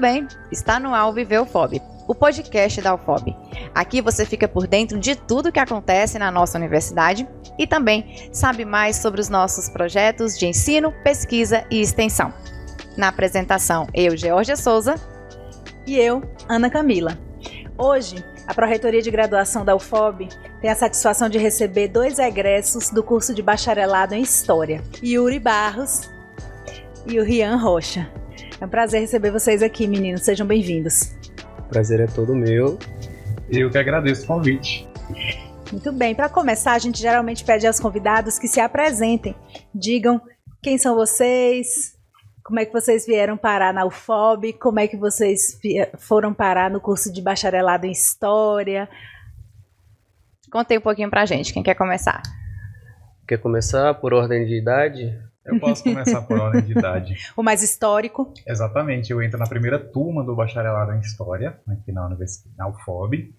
bem? Está no ar o Viver UFOB, o podcast da UFOB. Aqui você fica por dentro de tudo que acontece na nossa universidade e também sabe mais sobre os nossos projetos de ensino, pesquisa e extensão. Na apresentação, eu, Georgia Souza. E eu, Ana Camila. Hoje, a Pró-Reitoria de Graduação da UFOB tem a satisfação de receber 2 egressos do curso de bacharelado em História, Yuri Barros e o Rian Rocha. É um prazer receber vocês aqui, meninos. Sejam bem-vindos. O prazer é todo meu. Eu que agradeço o convite. Muito bem. Para começar, a gente geralmente pede aos convidados que se apresentem. Digam quem são vocês, como é que vocês vieram parar na UFOB, como é que vocês foram parar no curso de bacharelado em História. Contem um pouquinho pra gente. Quem quer começar? Quer começar por ordem de idade? Eu posso começar por ordem de idade. O mais histórico. Exatamente, eu entro na primeira turma do bacharelado em História, aqui na UFOB.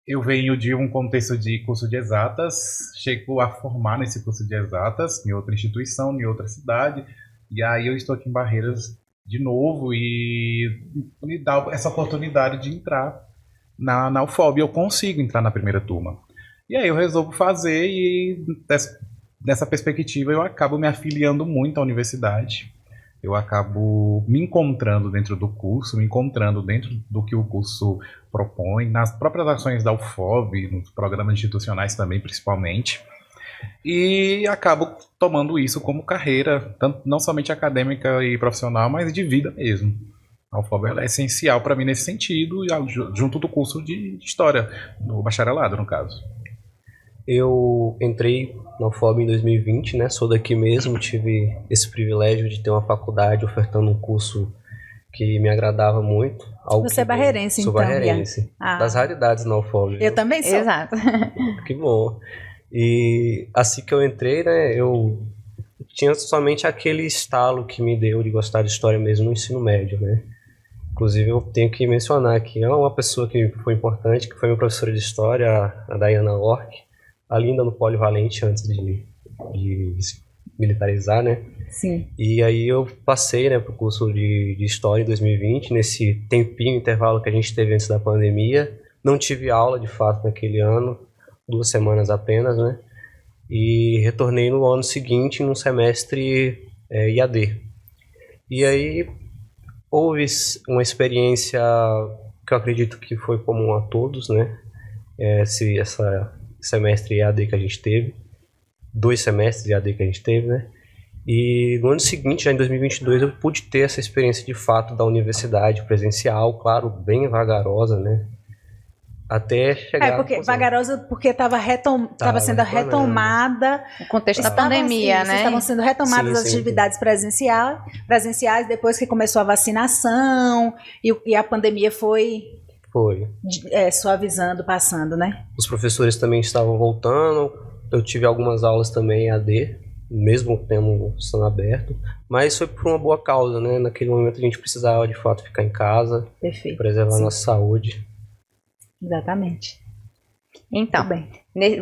Eu venho de um contexto de curso de exatas, chego a formar nesse curso de exatas em outra instituição, em outra cidade, e aí eu estou aqui em Barreiras de novo e me dá essa oportunidade de entrar na UFOB. Eu consigo entrar na primeira turma. E aí eu resolvo fazer e nessa perspectiva eu acabo me afiliando muito à universidade. Eu acabo me encontrando dentro do curso, me encontrando dentro do que o curso propõe, nas próprias ações da UFOB, nos programas institucionais também, principalmente. E acabo tomando isso como carreira, não somente acadêmica e profissional, mas de vida mesmo. A UFOB ela é essencial para mim nesse sentido, junto do curso de História, no bacharelado, no caso. Eu entrei na UFOB em 2020, né? Sou daqui mesmo, tive esse privilégio de ter uma faculdade ofertando um curso que me agradava muito. Você é barreirense, então? Sou barreirense. Das raridades na UFOB. Eu também sou. Exato. Que bom. E assim que eu entrei, né? Eu tinha somente aquele estalo que me deu de gostar de história mesmo no ensino médio, né? Inclusive eu tenho que mencionar que é uma pessoa que foi importante, que foi minha professora de história, a Dayana Ork, ali ainda no Polivalente, antes de militarizar, né? Sim. E aí eu passei, né, pro curso de História em 2020, nesse tempinho, intervalo que a gente teve antes da pandemia. Não tive aula, de fato, naquele ano, 2 semanas apenas, né? E retornei no ano seguinte, num semestre IAD. E aí houve uma experiência que eu acredito que foi comum a todos, né? Essa semestre EAD que a gente teve, 2 semestres EAD que a gente teve, né? E no ano seguinte, já em 2022, eu pude ter essa experiência de fato da universidade presencial, claro, bem vagarosa, né? Até chegar... Vagarosa porque estava sendo retomada... O contexto da pandemia, né? Estavam sendo retomadas as atividades presenciais depois que começou a vacinação e a pandemia foi suavizando, passando, né? Os professores também estavam voltando, eu tive algumas aulas também EAD, mesmo estando aberto, mas foi por uma boa causa, né? Naquele momento a gente precisava de fato ficar em casa, preservar a nossa saúde. Exatamente. Então,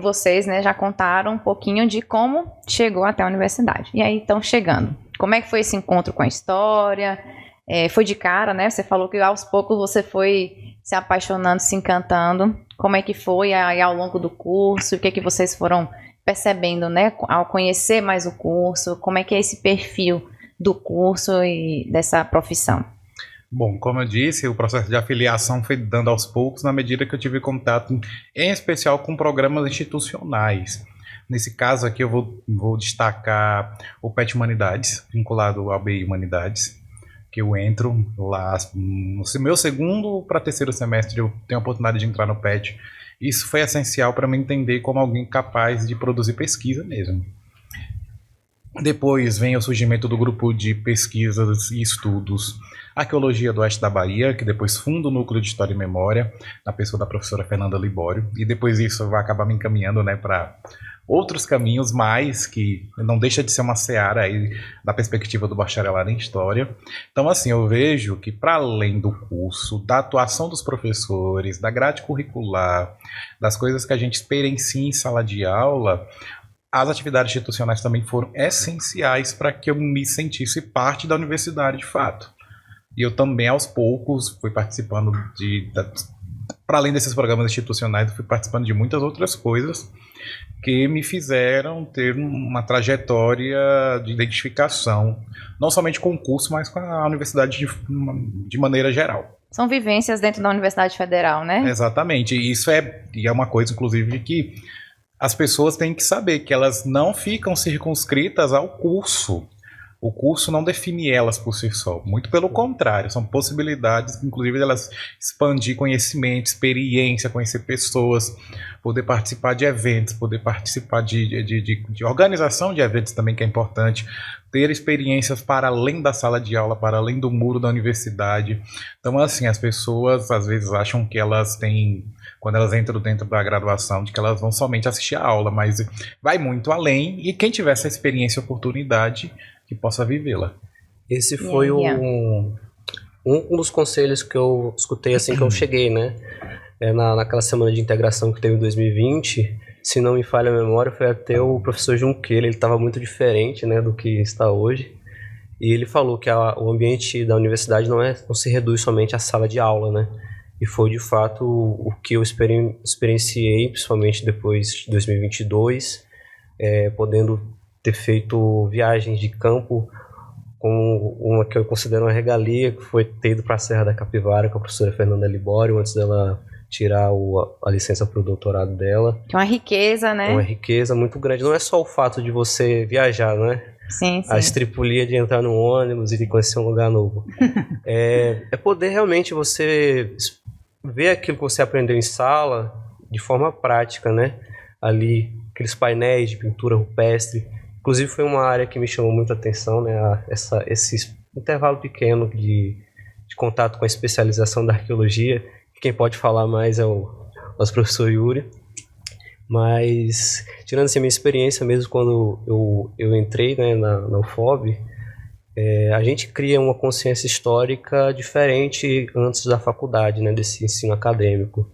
vocês, né, já contaram um pouquinho de como chegou até a universidade. E aí estão chegando. Como é que foi esse encontro com a história? Foi de cara, né? Você falou que aos poucos você foi se apaixonando, se encantando. Como é que foi aí ao longo do curso? O que é que vocês foram percebendo, né? Ao conhecer mais o curso, como é que é esse perfil do curso e dessa profissão? Bom, como eu disse, o processo de afiliação foi dando aos poucos na medida que eu tive contato, em especial com programas institucionais. Nesse caso aqui eu vou destacar o PET Humanidades, vinculado ao BI Humanidades, que eu entro lá no meu segundo para terceiro semestre, eu tenho a oportunidade de entrar no PET. Isso foi essencial para me entender como alguém capaz de produzir pesquisa mesmo. Depois vem o surgimento do grupo de pesquisas e estudos Arqueologia do Oeste da Bahia, que depois funda o Núcleo de História e Memória, na pessoa da professora Fernanda Libório, e depois isso vai acabar me encaminhando, né, para outros caminhos mais, que não deixa de ser uma seara aí da perspectiva do bacharelado em História. Então, assim, eu vejo que para além do curso, da atuação dos professores, da grade curricular, das coisas que a gente experiencia em sala de aula, as atividades institucionais também foram essenciais para que eu me sentisse parte da universidade de fato. E eu também, aos poucos, fui participando para além desses programas institucionais, eu fui participando de muitas outras coisas que me fizeram ter uma trajetória de identificação, não somente com o curso, mas com a universidade de maneira geral. São vivências dentro da Universidade Federal, né? Exatamente. E isso é uma coisa, inclusive, de que as pessoas têm que saber que elas não ficam circunscritas ao curso. O curso não define elas por si só. Muito pelo contrário, são possibilidades, inclusive, de elas expandir conhecimento, experiência, conhecer pessoas, poder participar de eventos, poder participar de organização de eventos também, que é importante, ter experiências para além da sala de aula, para além do muro da universidade. Então, assim, as pessoas às vezes acham que elas têm, quando elas entram dentro da graduação, de que elas vão somente assistir a aula, mas vai muito além, e quem tiver essa experiência e oportunidade, que possa vivê-la. Esse foi um dos conselhos que eu escutei assim que eu cheguei, né? Naquela semana de integração que teve em 2020, se não me falha a memória, foi até o professor Junqueira, ele estava muito diferente, né, do que está hoje. E ele falou que o ambiente da universidade não se reduz somente à sala de aula, né? E foi de fato o que eu experienciei, principalmente depois de 2022, podendo ter feito viagens de campo, com uma que eu considero uma regalia, que foi ter ido para a Serra da Capivara com a professora Fernanda Libório, antes dela tirar a licença para o doutorado dela. Que é uma riqueza, né? Uma riqueza muito grande. Não é só o fato de você viajar, né? Sim, sim. A estripulia de entrar num ônibus e de conhecer um lugar novo. É poder realmente você ver aquilo que você aprendeu em sala de forma prática, né? Ali, aqueles painéis de pintura rupestre. Inclusive foi uma área que me chamou muita atenção, né? Esse intervalo pequeno de contato com a especialização da arqueologia. Quem pode falar mais é o nosso professor Yuri. Mas, tirando assim, a minha experiência mesmo quando eu entrei, né, na UFOB, a gente cria uma consciência histórica diferente antes da faculdade, né, desse ensino acadêmico.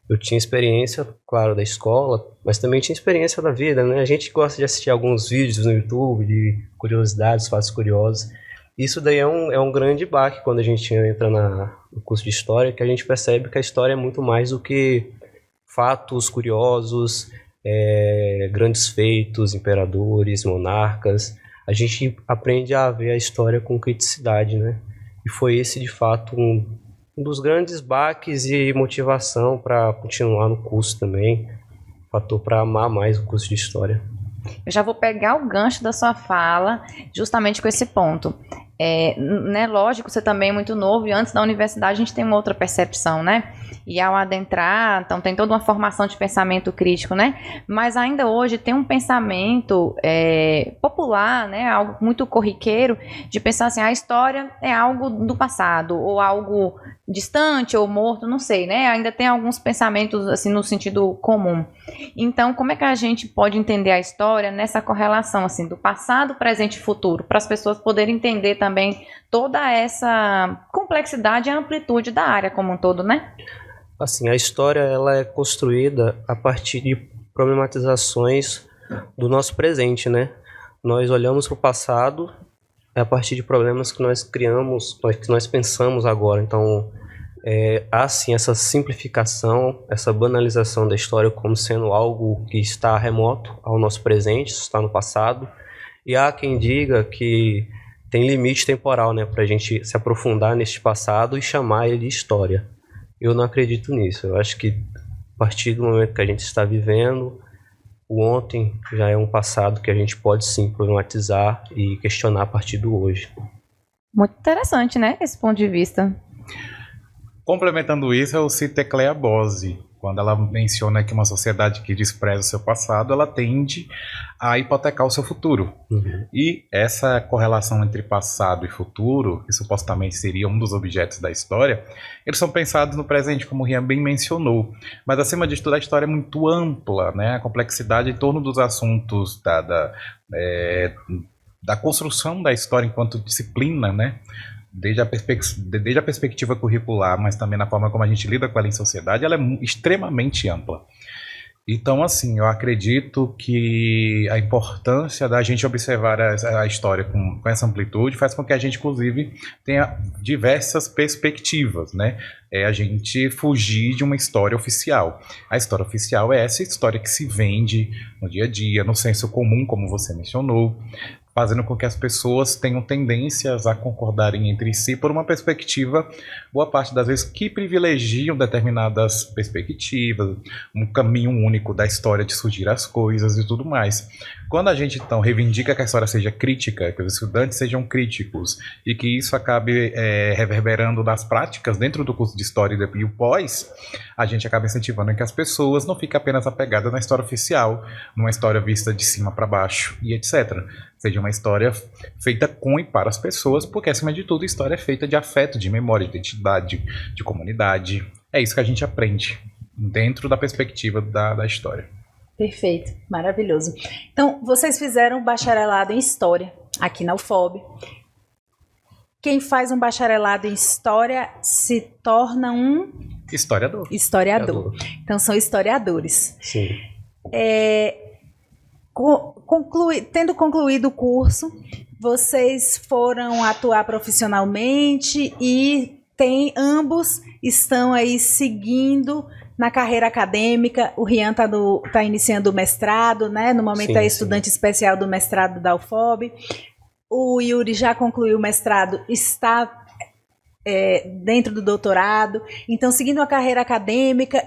Eu tinha experiência, claro, da escola, mas também tinha experiência da vida, né? A gente gosta de assistir alguns vídeos no YouTube de curiosidades, fatos curiosos. Isso daí é um grande baque quando a gente entra no curso de História, que a gente percebe que a história é muito mais do que fatos curiosos, grandes feitos, imperadores, monarcas. A gente aprende a ver a história com criticidade, né? E foi esse, de fato, um dos grandes baques e motivação para continuar no curso também, fator para amar mais o curso de História. Eu já vou pegar o gancho da sua fala justamente com esse ponto. Né, lógico, você também é muito novo e antes da universidade a gente tem uma outra percepção, né? E ao adentrar, então tem toda uma formação de pensamento crítico, né? Mas ainda hoje tem um pensamento popular, né? Algo muito corriqueiro de pensar assim, a história é algo do passado ou algo distante ou morto, não sei, né? Ainda tem alguns pensamentos assim no sentido comum. Então, como é que a gente pode entender a história nessa correlação assim do passado, presente e futuro, para as pessoas poderem entender também toda essa complexidade e amplitude da área como um todo, né? Assim, a história ela é construída a partir de problematizações do nosso presente, né? Nós olhamos para o passado a partir de problemas que nós criamos, que nós pensamos agora. Então, há sim essa simplificação, essa banalização da história como sendo algo que está remoto ao nosso presente, está no passado. E há quem diga que tem limite temporal, né, para a gente se aprofundar neste passado e chamar ele de história. Eu não acredito nisso. Eu acho que a partir do momento que a gente está vivendo, o ontem já é um passado que a gente pode sim problematizar e questionar a partir do hoje. Muito interessante, né, esse ponto de vista. Complementando isso, eu cito Clea Bose. Quando ela menciona que uma sociedade que despreza o seu passado, ela tende a hipotecar o seu futuro. Uhum. E essa correlação entre passado e futuro, que supostamente seria um dos objetos da história, eles são pensados no presente, como o Rian bem mencionou. Mas, acima de tudo, a história é muito ampla, né? A complexidade em torno dos assuntos da construção da história enquanto disciplina, né? Desde a perspectiva curricular, mas também na forma como a gente lida com ela em sociedade, ela é extremamente ampla. Então, assim, eu acredito que a importância da gente observar a história com essa amplitude faz com que a gente, inclusive, tenha diversas perspectivas, né? É a gente fugir de uma história oficial. A história oficial é essa história que se vende no dia a dia, no senso comum, como você mencionou, fazendo com que as pessoas tenham tendências a concordarem entre si por uma perspectiva, boa parte das vezes, que privilegiam determinadas perspectivas, um caminho único da história de surgir as coisas e tudo mais. Quando a gente, então, reivindica que a história seja crítica, que os estudantes sejam críticos, e que isso acabe reverberando nas práticas dentro do curso de História e o pós, a gente acaba incentivando que as pessoas não fiquem apenas apegadas na história oficial, numa história vista de cima para baixo e etc. Seja uma história feita com e para as pessoas, porque, acima de tudo, a história é feita de afeto, de memória, de identidade, de comunidade. É isso que a gente aprende dentro da perspectiva da história. Perfeito, maravilhoso. Então, vocês fizeram um bacharelado em História aqui na UFOB. Quem faz um bacharelado em História se torna um historiador. Então, são historiadores. Sim. Tendo concluído o curso, vocês foram atuar profissionalmente e ambos estão aí seguindo na carreira acadêmica. O Rian tá iniciando o mestrado, né? No momento Sim, é estudante especial do mestrado da UFOB. O Yuri já concluiu o mestrado, está dentro do doutorado. Então, seguindo a carreira acadêmica,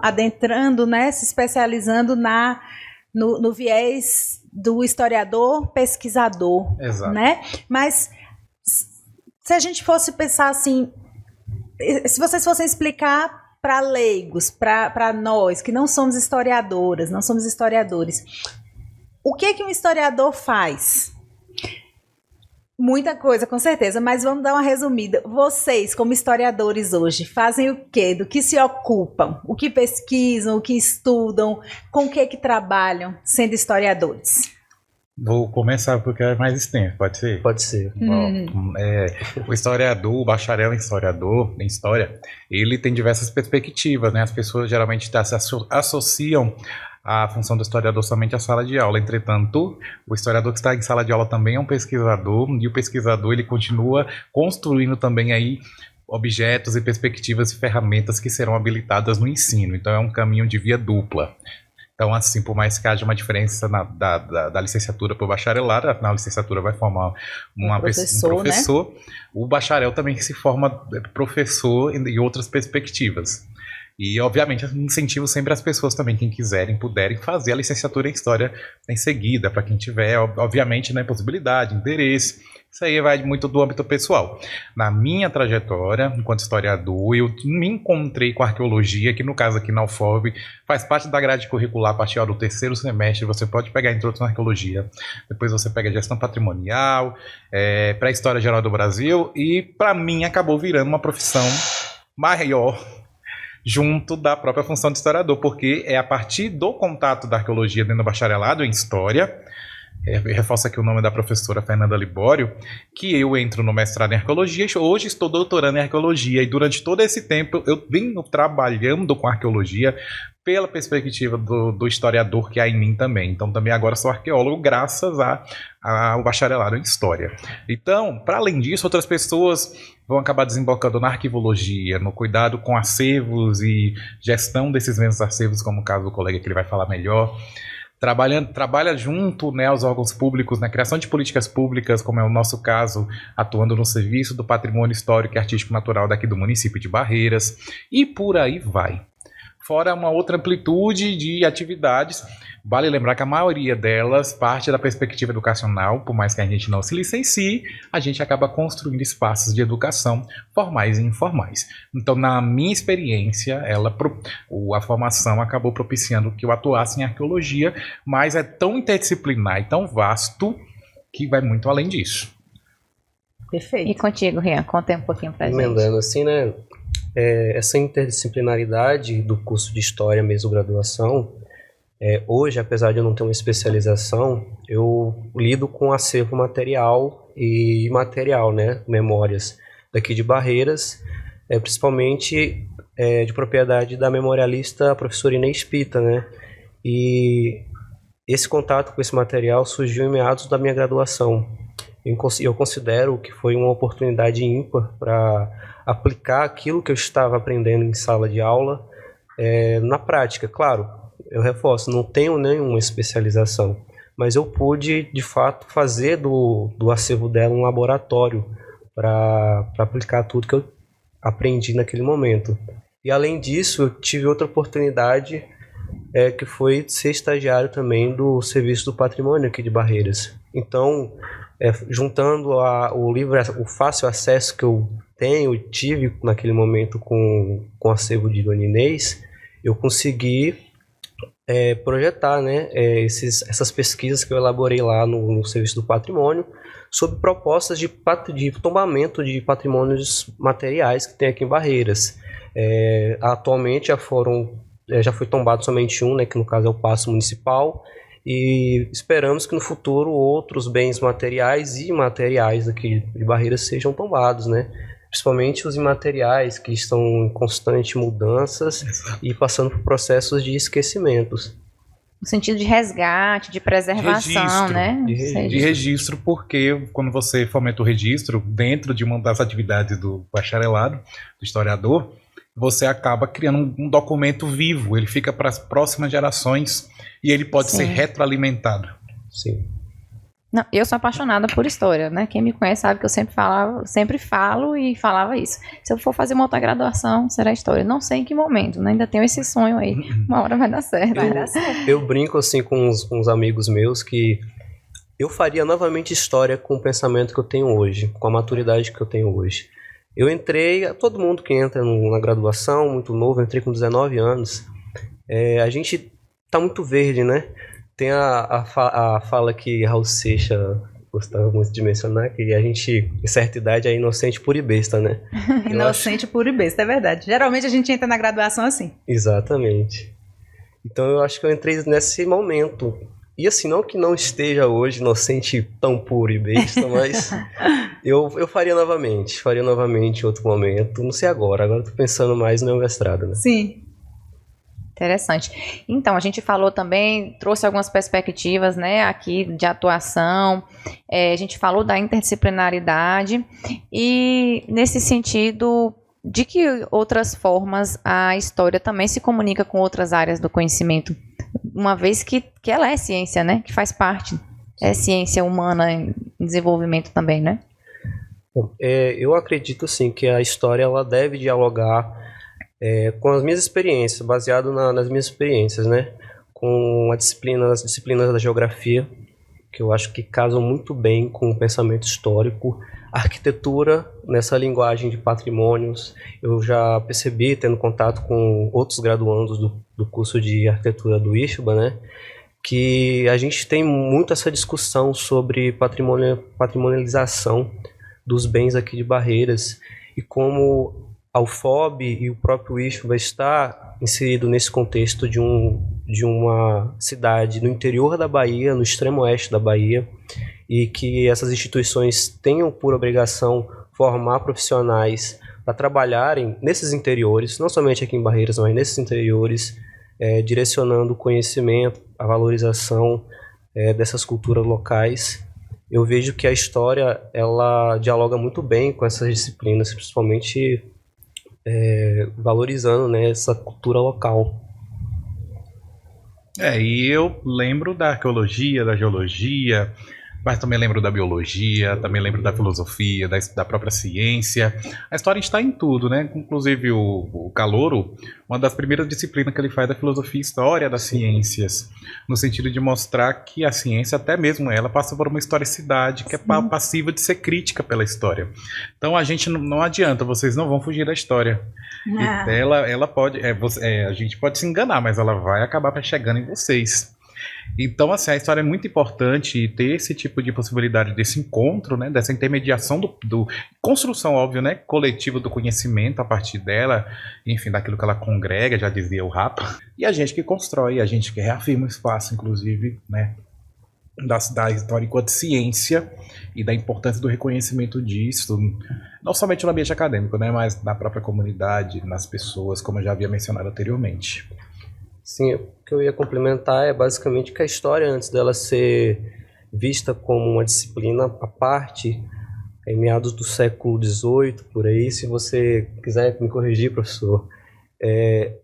adentrando, né? Se especializando no viés do historiador pesquisador. Exato. Né? Mas se a gente fosse pensar assim, se vocês fossem explicar para leigos, para nós que não somos historiadoras, não somos historiadores, o que um historiador faz? Muita coisa, com certeza, mas vamos dar uma resumida. Vocês, como historiadores hoje, fazem o quê? Do que se ocupam? O que pesquisam? O que estudam? Com o que trabalham sendo historiadores? Vou começar porque é mais extenso, pode ser? Pode ser. Bom, o historiador, o bacharel em história, ele tem diversas perspectivas, né? As pessoas geralmente associam a função do historiador somente à sala de aula. Entretanto, o historiador que está em sala de aula também é um pesquisador, e o pesquisador ele continua construindo também aí objetos e perspectivas e ferramentas que serão habilitadas no ensino. Então é um caminho de via dupla. Então, assim, por mais que haja uma diferença da licenciatura para o bacharelado, na licenciatura vai formar um professor, né? O bacharel também se forma professor em outras perspectivas. E, obviamente, incentivo sempre as pessoas também, quem quiserem, puderem, fazer a licenciatura em História em seguida, para quem tiver, obviamente, né, possibilidade, interesse. Isso aí vai muito do âmbito pessoal. Na minha trajetória, enquanto historiador, eu me encontrei com a arqueologia, que no caso aqui na UFOB, faz parte da grade curricular a partir do 3º semestre. Você pode pegar introdução à arqueologia, depois você pega gestão patrimonial, pré-história geral do Brasil, e para mim acabou virando uma profissão maior junto da própria função de historiador, porque é a partir do contato da arqueologia dentro do bacharelado em História, reforço aqui o nome da professora Fernanda Libório, que eu entro no mestrado em arqueologia. Hoje estou doutorando em arqueologia, e durante todo esse tempo eu venho trabalhando com arqueologia pela perspectiva do historiador que há em mim também. Então também agora sou arqueólogo graças ao bacharelado em História. Então, para além disso, outras pessoas vão acabar desembocando na arquivologia, no cuidado com acervos e gestão desses mesmos acervos, como o caso do colega que ele vai falar melhor. Trabalha junto, né, aos órgãos públicos, na criação de políticas públicas, como é o nosso caso, atuando no serviço do patrimônio histórico e artístico natural daqui do município de Barreiras, e por aí vai. Fora uma outra amplitude de atividades. Vale lembrar que a maioria delas parte da perspectiva educacional. Por mais que a gente não se licencie, a gente acaba construindo espaços de educação formais e informais. Então, na minha experiência, a formação acabou propiciando que eu atuasse em arqueologia, mas é tão interdisciplinar e tão vasto que vai muito além disso. Perfeito. E contigo, Rian, conta um pouquinho pra gente. Emendando assim, né? Essa interdisciplinaridade do curso de História, mesmo graduação, hoje, apesar de eu não ter uma especialização, eu lido com acervo material e imaterial, né? Memórias daqui de Barreiras, principalmente de propriedade da memorialista professora Inês Pita, né? E esse contato com esse material surgiu em meados da minha graduação. Eu considero que foi uma oportunidade ímpar para aplicar aquilo que eu estava aprendendo em sala de aula na prática. Claro, eu reforço, não tenho nenhuma especialização, mas eu pude, de fato, fazer do acervo dela um laboratório para aplicar tudo que eu aprendi naquele momento. E, além disso, eu tive outra oportunidade, que foi ser estagiário também do Serviço do Patrimônio aqui de Barreiras. Então, juntando o fácil acesso que eu tive naquele momento com o acervo de Dona Inês, eu consegui projetar, né, essas pesquisas que eu elaborei lá no Serviço do Patrimônio sobre propostas de tombamento de patrimônios materiais que tem aqui em Barreiras. Atualmente já foi tombado somente um, né, que no caso é o Paço Municipal, e esperamos que no futuro outros bens materiais e imateriais aqui de Barreiras sejam tombados, né? Principalmente os imateriais que estão em constante mudanças e passando por processos de esquecimentos. No sentido de resgate, de preservação, né? De registro, porque quando você fomenta o registro dentro de uma das atividades do bacharelado, do historiador, você acaba criando um documento vivo, ele fica para as próximas gerações e ele pode ser retroalimentado. Sim. Não, eu sou apaixonada por história, né? Quem me conhece sabe que eu sempre falo e falava isso. Se eu for fazer uma outra graduação, será história. Não sei em que momento, né? Ainda tenho esse sonho aí. Uma hora vai dar certo. Eu brinco assim com uns amigos meus que eu faria novamente história com o pensamento que eu tenho hoje, com a maturidade que eu tenho hoje. Eu entrei, todo mundo que entra na graduação, muito novo, eu entrei com 19 anos. A gente tá muito verde, né? Tem a fala que Raul Seixas gostava muito de mencionar, que a gente, em certa idade, é inocente pura e besta, né? Inocente pura e besta, é verdade. Geralmente a gente entra na graduação assim. Exatamente. Então eu acho que eu entrei nesse momento. E assim, não que não esteja hoje inocente tão puro e besta, mas eu faria novamente em outro momento. Não sei agora eu tô pensando mais no meu mestrado, né? Sim. Interessante. Então, a gente falou também, trouxe algumas perspectivas, né, aqui de atuação, a gente falou da interdisciplinaridade e, nesse sentido, de que outras formas a história também se comunica com outras áreas do conhecimento, uma vez que ela é ciência, né, que faz parte, é ciência humana em desenvolvimento também, né? Bom, eu acredito, sim, que a história ela deve dialogar com as minhas experiências, baseado nas minhas experiências, né? Com as disciplinas da geografia, que eu acho que casam muito bem com o pensamento histórico. A arquitetura, nessa linguagem de patrimônios, eu já percebi, tendo contato com outros graduandos do curso de arquitetura do IFBA, né? Que a gente tem muito essa discussão sobre patrimonialização dos bens aqui de Barreiras e como a UFOB e o próprio IFBA está inserido nesse contexto de uma cidade no interior da Bahia, no extremo oeste da Bahia, e que essas instituições tenham por obrigação formar profissionais para trabalharem nesses interiores, não somente aqui em Barreiras, mas nesses interiores, direcionando o conhecimento, a valorização dessas culturas locais. Eu vejo que a história ela dialoga muito bem com essas disciplinas, principalmente valorizando, né, essa cultura local. E eu lembro da arqueologia, da geologia, mas também lembro da biologia, também lembro da filosofia, da própria ciência. A história está em tudo, né? Inclusive o Calouro, uma das primeiras disciplinas que ele faz é a filosofia e história das ciências, no sentido de mostrar que a ciência, até mesmo ela, passa por uma historicidade que é passiva de ser crítica pela história. Então a gente não adianta, vocês não vão fugir da história. Ela pode, a gente pode se enganar, mas ela vai acabar chegando em vocês. Então, assim, a história é muito importante ter esse tipo de possibilidade desse encontro, né, dessa intermediação construção, óbvio, né, coletiva do conhecimento a partir dela, enfim, daquilo que ela congrega, já dizia o Rapa, e a gente que constrói, a gente que reafirma o espaço, inclusive, né. da história enquanto ciência e da importância do reconhecimento disso, não somente no ambiente acadêmico, né, mas na própria comunidade, nas pessoas, como eu já havia mencionado anteriormente. Sim, o que eu ia complementar é basicamente que a história, antes dela ser vista como uma disciplina à parte, em meados do século XVIII, por aí, se você quiser me corrigir, professor,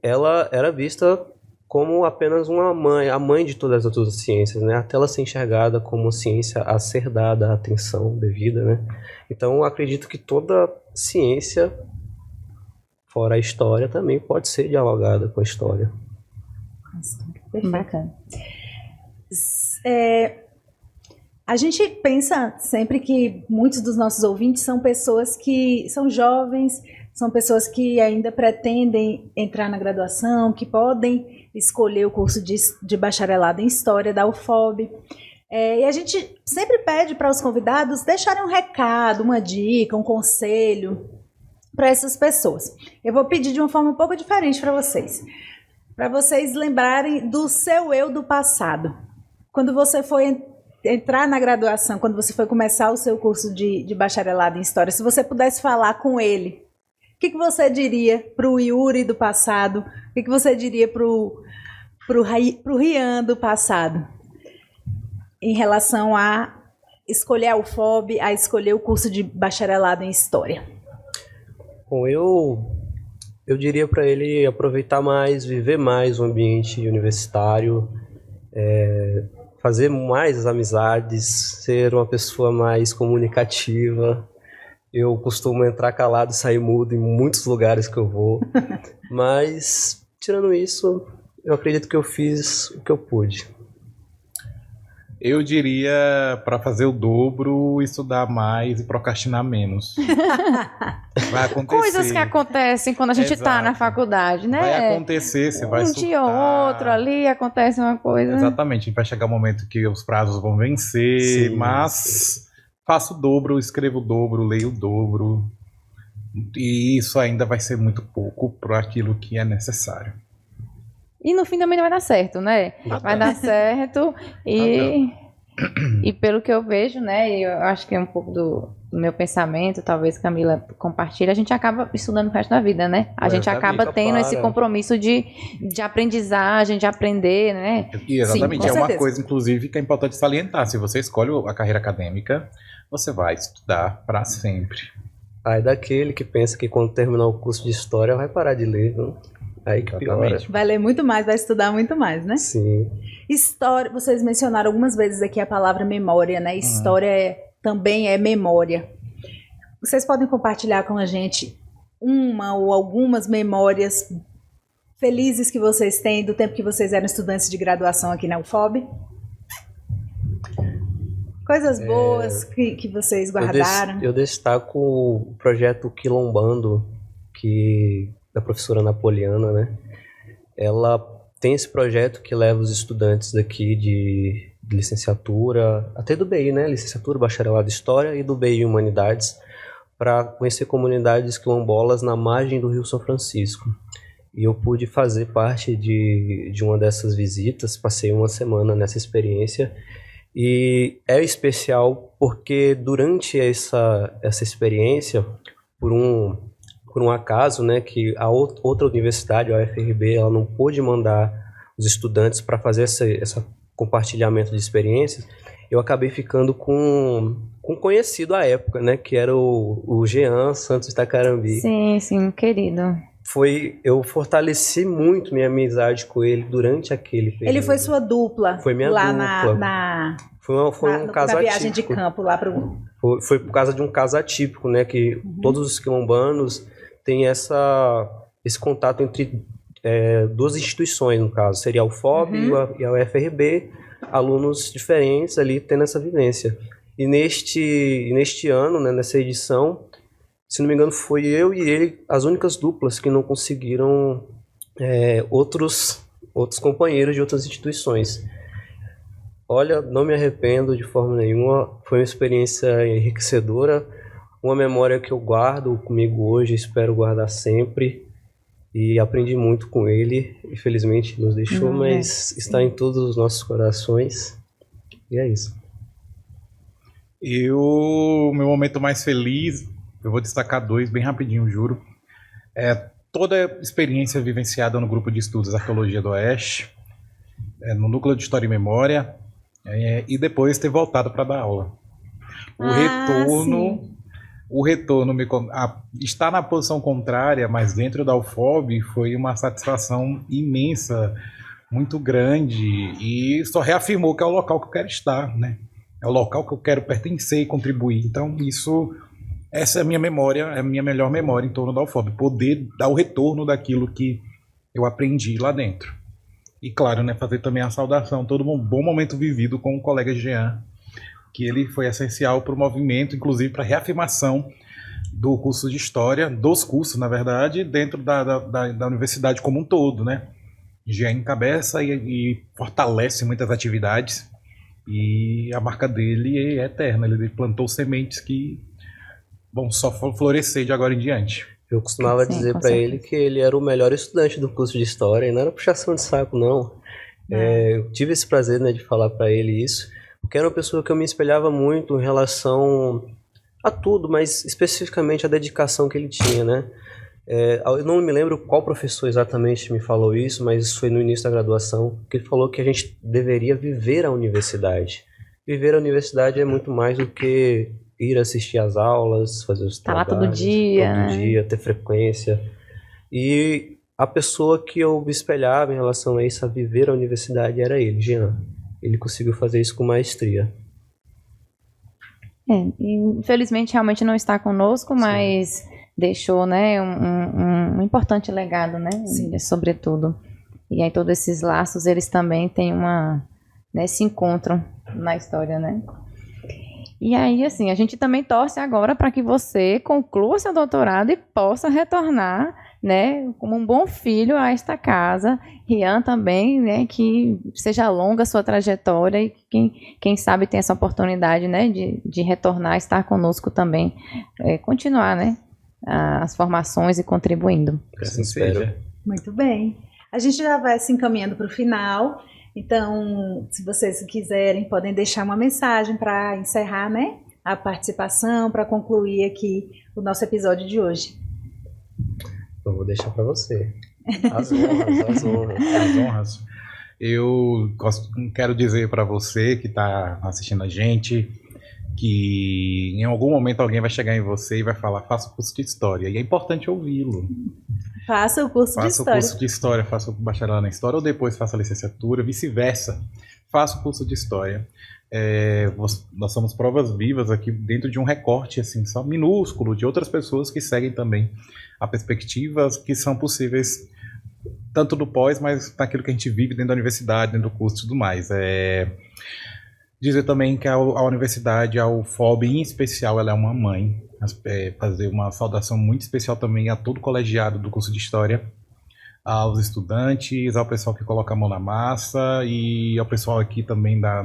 ela era vista como apenas uma mãe, a mãe de todas as outras ciências, né? Até ela ser enxergada como ciência a ser dada a atenção devida, né? Então, eu acredito que toda ciência, fora a história, também pode ser dialogada com a história. Bacana. A gente pensa sempre que muitos dos nossos ouvintes são pessoas que são jovens, são pessoas que ainda pretendem entrar na graduação, que podem escolher o curso de bacharelado em História da UFOB. E a gente sempre pede para os convidados deixarem um recado, uma dica, um conselho para essas pessoas. Eu vou pedir de uma forma um pouco diferente para vocês lembrarem do seu eu do passado. Quando você foi entrar na graduação, quando você foi começar o seu curso de bacharelado em História, se você pudesse falar com ele, o que você diria para o Yuri do passado? O que você diria para o Rian do passado? Em relação a escolher a UFOB, a escolher o curso de bacharelado em História. Bom, eu diria para ele aproveitar mais, viver mais o ambiente universitário, fazer mais as amizades, ser uma pessoa mais comunicativa. Eu costumo entrar calado e sair mudo em muitos lugares que eu vou, mas tirando isso, eu acredito que eu fiz o que eu pude. Eu diria para fazer o dobro, estudar mais e procrastinar menos. Vai acontecer. Coisas que acontecem quando a gente está na faculdade, né? Vai acontecer, você vai surtar. Um dia ou outro ali acontece uma coisa. Exatamente, vai chegar um momento que os prazos vão vencer, sim, mas faço o dobro, escrevo o dobro, leio o dobro. E isso ainda vai ser muito pouco para aquilo que é necessário. E no fim também não vai dar certo, né? Vai dar certo e pelo que eu vejo, né? E eu acho que é um pouco do meu pensamento, talvez Camila compartilhe, a gente acaba estudando o resto da vida, né? A gente acaba tendo esse compromisso de aprendizagem, de aprender, né? E exatamente, sim, uma coisa, inclusive, que é importante salientar. Se você escolhe a carreira acadêmica, você vai estudar para sempre. Aí daquele que pensa que quando terminar o curso de História vai parar de ler, viu? Aí que piora. Vai ler muito mais, vai estudar muito mais, né? Sim. História, vocês mencionaram algumas vezes aqui a palavra memória, né? História também é memória. Vocês podem compartilhar com a gente uma ou algumas memórias felizes que vocês têm do tempo que vocês eram estudantes de graduação aqui na UFOB? Coisas boas que vocês guardaram? Eu destaco o projeto Quilombando, da professora Napoliana, né? Ela tem esse projeto que leva os estudantes daqui de licenciatura, até do BI, né? Licenciatura, bacharelado em História e do BI Humanidades, para conhecer comunidades quilombolas na margem do Rio São Francisco. E eu pude fazer parte de uma dessas visitas, passei uma semana nessa experiência. E é especial porque durante essa experiência, por um acaso, né, que a outra universidade, a UFRB, ela não pôde mandar os estudantes para fazer esse compartilhamento de experiências, eu acabei ficando com um conhecido à época, né, que era o Jean Santos Tacarambi. Sim, querido. Eu fortaleci muito minha amizade com ele durante aquele período. Ele foi sua dupla? Foi minha dupla. Foi um caso na viagem atípico. De campo lá para Foi por causa de um caso atípico, né, que todos os quilombanos têm esse contato entre duas instituições, no caso. Seria a UFOB e a UFRB, alunos diferentes ali tendo essa vivência. E neste ano, né, nessa edição, se não me engano, foi eu e ele as únicas duplas que não conseguiram outros companheiros de outras instituições. Olha, não me arrependo de forma nenhuma, foi uma experiência enriquecedora, uma memória que eu guardo comigo hoje, espero guardar sempre, e aprendi muito com ele, infelizmente nos deixou, mas está em todos os nossos corações. E é isso. Meu momento mais feliz, eu vou destacar 2 bem rapidinho, juro. Toda a experiência vivenciada no grupo de estudos Arqueologia do Oeste, no núcleo de História e Memória, e depois ter voltado para dar aula. O retorno, estar na posição contrária, mas dentro da UFOB, foi uma satisfação imensa, muito grande, e só reafirmou que é o local que eu quero estar, né? É o local que eu quero pertencer e contribuir. Então, essa é a minha memória, é a minha melhor memória em torno da UFOB, poder dar o retorno daquilo que eu aprendi lá dentro. E claro, né, fazer também a saudação, todo um bom momento vivido com o colega Jean, que ele foi essencial para o movimento, inclusive para a reafirmação do curso de História, dos cursos, na verdade, dentro da universidade como um todo, né? Já encabeça e fortalece muitas atividades, e a marca dele é eterna, ele plantou sementes que vão só florescer de agora em diante. Eu costumava dizer para ele que ele era o melhor estudante do curso de História, e não era puxação de saco, não. Eu tive esse prazer, né, de falar para ele isso, porque era uma pessoa que eu me espelhava muito em relação a tudo, mas especificamente a dedicação que ele tinha, né? Eu não me lembro qual professor exatamente me falou isso, mas isso foi no início da graduação, que ele falou que a gente deveria viver a universidade. Viver a universidade é muito mais do que ir assistir às aulas, fazer os trabalhos. Tá lá todo dia, ter frequência. E a pessoa que eu me espelhava em relação a isso, a viver a universidade, era ele, Jean. Ele conseguiu fazer isso com maestria. Infelizmente realmente não está conosco, mas deixou, né, um importante legado, né, sobretudo. E aí todos esses laços, eles também têm se encontram na história, né. E aí, assim, a gente também torce agora para que você conclua seu doutorado e possa retornar, né, como um bom filho a esta casa. Rian também, né, que seja longa a sua trajetória e quem sabe tem essa oportunidade, né, de retornar, estar conosco também, continuar, né, as formações e contribuindo. Assim espero. Muito bem. A gente já vai se encaminhando para o final. Então, se vocês quiserem, podem deixar uma mensagem para encerrar, né, a participação, para concluir aqui o nosso episódio de hoje. Eu vou deixar para você. As honras. As honras. Eu quero dizer para você que está assistindo a gente que em algum momento alguém vai chegar em você e vai falar: faça o curso de História. E é importante ouvi-lo. Faça o curso de História. Faça o curso de História, faça o bacharelado em História, ou depois faça a licenciatura, vice-versa. Faça o curso de História. Nós somos provas vivas aqui dentro de um recorte assim, só minúsculo de outras pessoas que seguem também a perspectivas que são possíveis tanto do pós, mas naquilo que a gente vive dentro da universidade, dentro do curso e tudo mais. Dizer também que a universidade, a UFOB em especial, ela é uma mãe. Fazer uma saudação muito especial também a todo colegiado do curso de História, aos estudantes, ao pessoal que coloca a mão na massa e ao pessoal aqui também da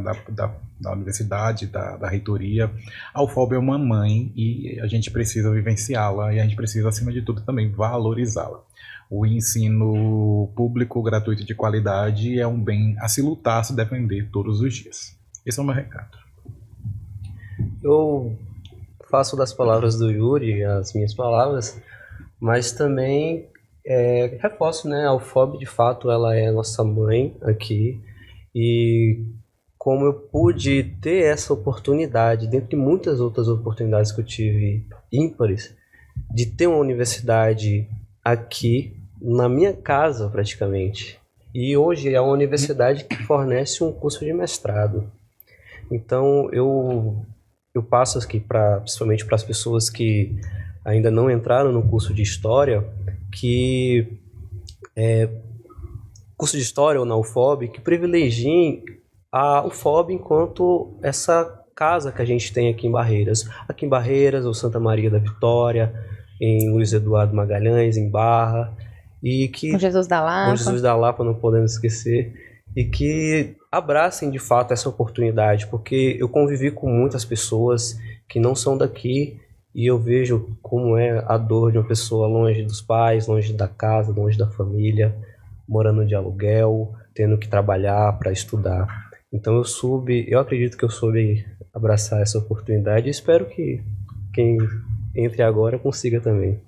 universidade, da reitoria. A UFOB é uma mãe e a gente precisa vivenciá-la e a gente precisa, acima de tudo, também valorizá-la. O ensino público, gratuito, de qualidade é um bem a se lutar, a se defender todos os dias. Esse é o meu recado. Eu faço das palavras do Yuri as minhas palavras, mas também reforço, né, a UFOB de fato ela é nossa mãe aqui, e como eu pude ter essa oportunidade, dentre muitas outras oportunidades que eu tive ímpares, de ter uma universidade aqui na minha casa praticamente, e hoje é uma universidade que fornece um curso de mestrado. Então eu passo aqui principalmente para as pessoas que ainda não entraram no curso de História, que curso de História ou na UFOB, que privilegiem a UFOB enquanto essa casa que a gente tem aqui em Barreiras. Aqui em Barreiras, ou Santa Maria da Vitória, em Luiz Eduardo Magalhães, em Barra, e que... Com Jesus da Lapa. Com Jesus da Lapa, não podemos esquecer. E que abracem de fato essa oportunidade, porque eu convivi com muitas pessoas que não são daqui e eu vejo como é a dor de uma pessoa longe dos pais, longe da casa, longe da família, morando de aluguel, tendo que trabalhar para estudar. Então eu acredito que eu soube abraçar essa oportunidade e espero que quem entre agora consiga também.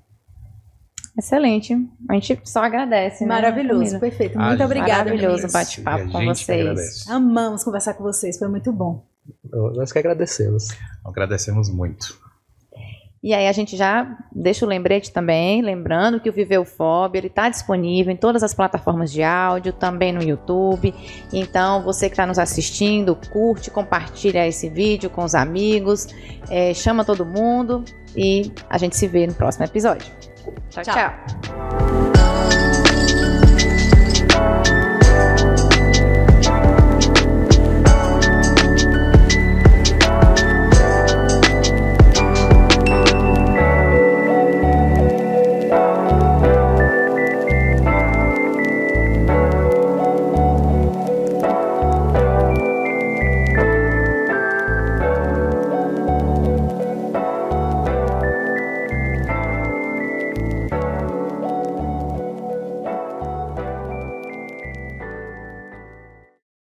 Excelente. A gente só agradece, né? Maravilhoso, Camila? perfeito. Muito obrigada, Maravilhoso meninos. bate-papo com vocês. Amamos conversar com vocês, foi muito bom. Nós que agradecemos. Agradecemos muito. E aí a gente já deixa o lembrete também, lembrando que o Viveufobia, ele está disponível em todas as plataformas de áudio, também no YouTube. Então, você que está nos assistindo, curte, compartilha esse vídeo com os amigos, chama todo mundo e a gente se vê no próximo episódio. Tchau, tchau.